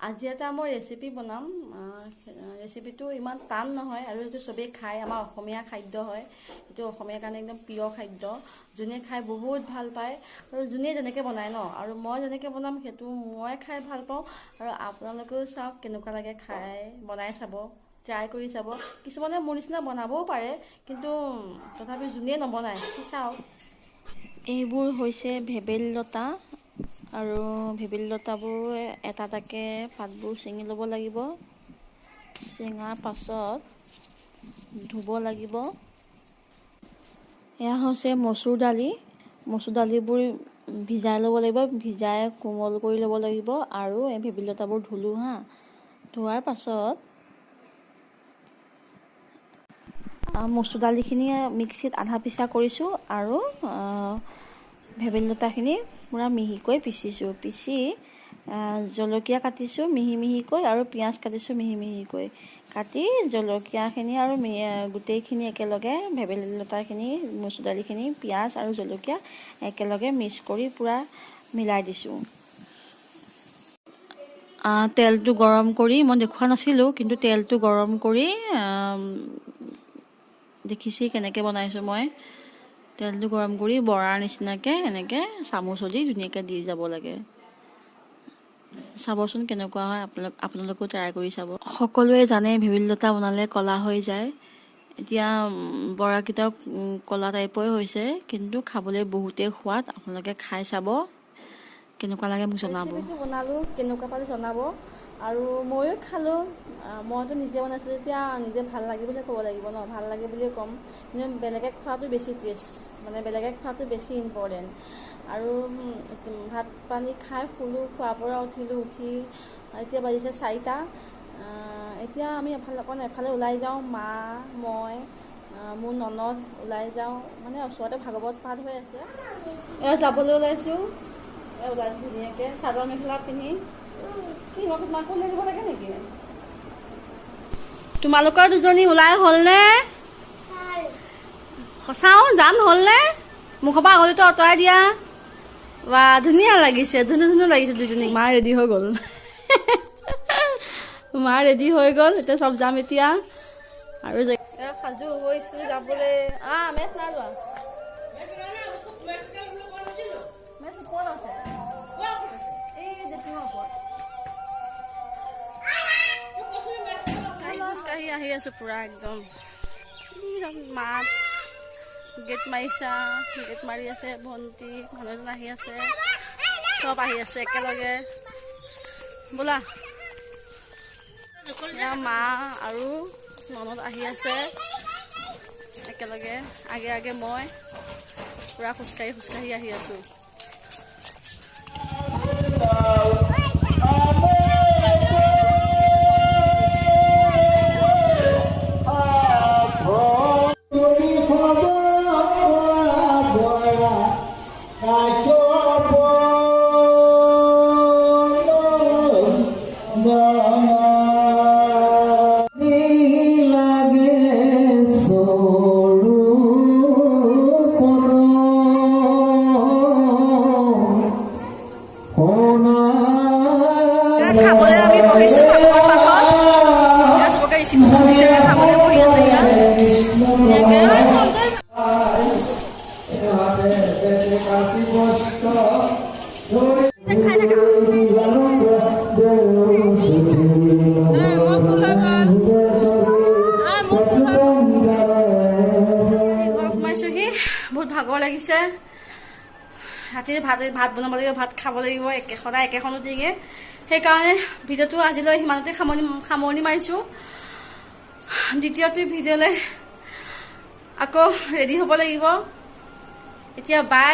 আজি এটা মই ৰেচিপি বনাম। ৰেচিপিটো ইমান টান নহয় আৰু এইটো চবেই খায়, আমাৰ অসমীয়া খাদ্য হয়। এইটো অসমীয়াৰ কাৰণে একদম প্ৰিয় খাদ্য, যোনে খাই বহুত ভাল পায় আৰু যোনে যেনেকৈ বনায় ন, আৰু মই যেনেকৈ বনাম সেইটো মই খাই ভাল পাওঁ। আৰু আপোনালোকেও চাওক কেনেকুৱা লাগে খাই, বনাই চাব, ট্ৰাই কৰি চাব। কিছুমানে মোৰ নিচিনা বনাবও পাৰে, কিন্তু তথাপি যোনে নবনায় সি চাওক। এইবোৰ হৈছে ভেবেলী লতা, আৰু ভেবেলী লতাবোৰ এটা এটাকৈ পাতবোৰ ছিঙি ল'ব লাগিব। ছিঙাৰ পাছত ধুব লাগিব। এয়া হৈছে মচুৰ দালি। মচুৰ দালিবোৰ ভিজাই ল'ব লাগিব, ভিজাই কোমল কৰি ল'ব লাগিব। আৰু এই ভেবেলী লতাবোৰ ধুলোঁ ধোৱাৰ পাছত মচুৰ দালিখিনি মিক্সিত আধা পিচা কৰিছোঁ, আৰু ভেবেলী লতাখিনি পূৰা মিহিকৈ পিচিছোঁ। পিচি জলকীয়া কাটিছোঁ মিহি মিহিকৈ, আৰু পিঁয়াজ কাটিছোঁ মিহি মিহিকৈ। কাটি জলকীয়াখিনি আৰু গোটেইখিনি একেলগে ভেবেলী লতাখিনি, মচুৰ দালিখিনি, পিঁয়াজ আৰু জলকীয়া একেলগে মিক্স কৰি পূৰা মিলাই দিছোঁ। তেলটো গৰম কৰি, মই দেখুওৱা নাছিলোঁ, কিন্তু তেলটো গৰম কৰি দেখিছেই কেনেকৈ বনাইছোঁ মই। তেলটো গৰম কৰি বৰাৰ নিচিনাকৈ এনেকৈ চামুচেদি ধুনীয়াকৈ দি যাব লাগে। চাবচোন কেনেকুৱা হয়, আপোনালোকেও ট্ৰাই কৰি চাব। সকলোৱে জানে ভেবেলী লতা বনালে ক'লা হৈ যায়। এতিয়া বৰাকেইটাও ক'লা টাইপৰে হৈছে, কিন্তু খাবলৈ বহুতেই সোৱাদ। আপোনালোকে খাই চাব, কেনেকুৱা লাগে মোক জনাব। ৰেচিপিটো বনালোঁ, কেনেকুৱা পালে জনাব। আৰু ময়ো খালোঁ। মইতো নিজে বনাইছোঁ, যেতিয়া নিজে ভাল লাগে বুলিয়ে ক'ব লাগিব ন, ভাল লাগে বুলিয়ে ক'ম। কিন্তু বেলেগে খোৱাটো বেছি টেষ্ট, মানে বেলেগে খোৱাটো বেছি ইম্পৰ্টেণ্ট। আৰু ভাত পানী খাই শুলোঁ, খোৱাৰ পৰা উঠিলোঁ, উঠি এতিয়া বাজিছে 4টা। এতিয়া আমি এফালে ওলাই যাওঁ, মা, মই, মোৰ ননদ ওলাই যাওঁ, মানে ওচৰতে ভাগৱত পাঠ হৈ আছে। এয়া যাবলৈ ওলাইছোঁ, ওলাইছোঁ ধুনীয়াকৈ চাদৰ মেখেলা পিন্ধি। কি তোমাকো লৈ যাব লাগে নেকি? তোমালোকৰ দুজনী ওলাই হ'লনে? সঁচাও জান হ'লনে? মুখৰ পৰা আঙুলিটো আঁতৰাই দিয়া। বা ধুনীয়া লাগিছে, ধুনু ধুনু লাগিছে দুজনী। মা ৰেডি হৈ গ'ল। মা ৰেডি হৈ গ'ল, এতিয়া চব যাম এতিয়া। আৰু সাজু হৈছোঁ যাবলৈ। মেচ নাই লোৱা। মেচ ওপৰত আছে, এই জেঠীমাৰ ওপৰত। খোজকাঢ়ি আহি আছোঁ পূৰা একদম। মাত গেট মাৰিছা, গেট মাৰি আছে ভণ্টি, মানুহ এজন আহি আছে, চব আহি আছে একেলগে। ব'লা। মা আৰু ননদ আহি আছে একেলগে, আগে আগে মই পূৰা খোজকাঢ়ি আহি আছোঁ। খাবলৈ আমি বহিছোঁ ভাগৱত পাঠত। চবকে ৰিচিপশ্যন দিছে, খাবলৈ বহি আছে ইয়াত ধুনীয়াকৈ। খাই থাকা। সোমাইছোহি, বহুত ভাগৰ লাগিছে। ৰাতি ভাত বনাব লাগিব, ভাত খাব লাগিব, সদায় একেখন ৰুটিকে। সেইকাৰণে ভিডিঅ'টো আজিলৈ সিমানতে সামৰণি মাৰিছোঁ। দ্বিতীয়টো ভিডিঅ'লৈ আকৌ ৰেডি হ'ব লাগিব। এতিয়া বাই।